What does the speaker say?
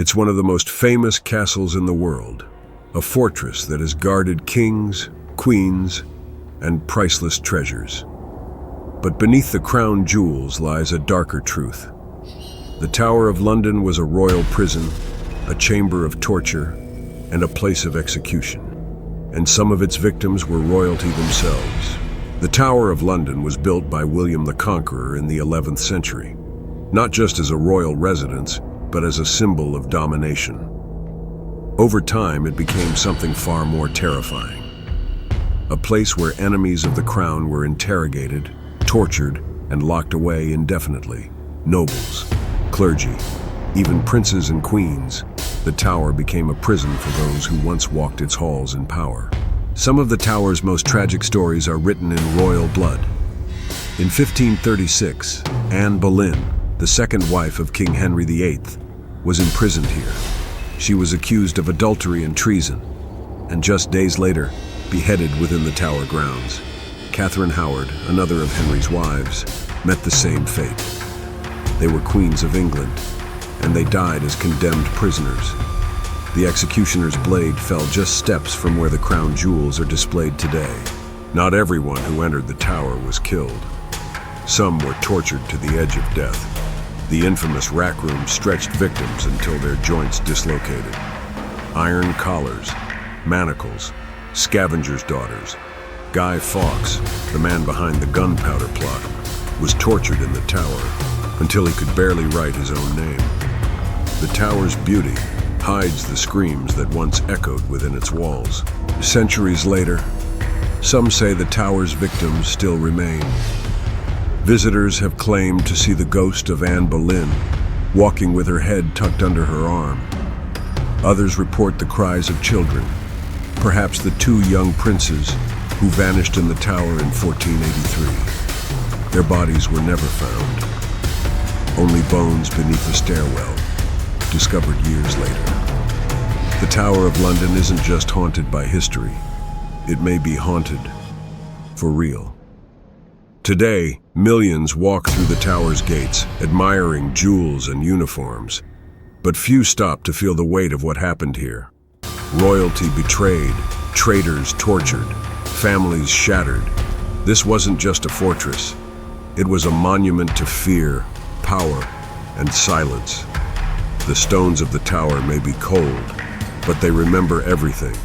It's one of the most famous castles in the world, a fortress that has guarded kings, queens, and priceless treasures. But beneath the crown jewels lies a darker truth. The Tower of London was a royal prison, a chamber of torture, and a place of execution. And some of its victims were royalty themselves. The Tower of London was built by William the Conqueror in the 11th century, not just as a royal residence, but as a symbol of domination. Over time, it became something far more terrifying. A place where enemies of the crown were interrogated, tortured, and locked away indefinitely. Nobles, clergy, even princes and queens. The tower became a prison for those who once walked its halls in power. Some of the tower's most tragic stories are written in royal blood. In 1536, Anne Boleyn, the second wife of King Henry VIII, was imprisoned here. She was accused of adultery and treason, and just days later, beheaded within the tower grounds. Catherine Howard, another of Henry's wives, met the same fate. They were queens of England, and they died as condemned prisoners. The executioner's blade fell just steps from where the crown jewels are displayed today. Not everyone who entered the tower was killed. Some were tortured to the edge of death. The infamous rack room stretched victims until their joints dislocated. Iron collars, manacles, scavengers' daughters. Guy Fawkes, the man behind the gunpowder plot, was tortured in the tower until he could barely write his own name. The tower's beauty hides the screams that once echoed within its walls. Centuries later, some say the tower's victims still remain. Visitors have claimed to see the ghost of Anne Boleyn walking with her head tucked under her arm. Others report the cries of children, perhaps the two young princes who vanished in the tower in 1483. Their bodies were never found. Only bones beneath a stairwell, discovered years later. The Tower of London isn't just haunted by history. It may be haunted for real. Today, millions walk through the tower's gates, admiring jewels and uniforms. But few stop to feel the weight of what happened here. Royalty betrayed, traitors tortured, families shattered. This wasn't just a fortress. It was a monument to fear, power, and silence. The stones of the tower may be cold, but they remember everything.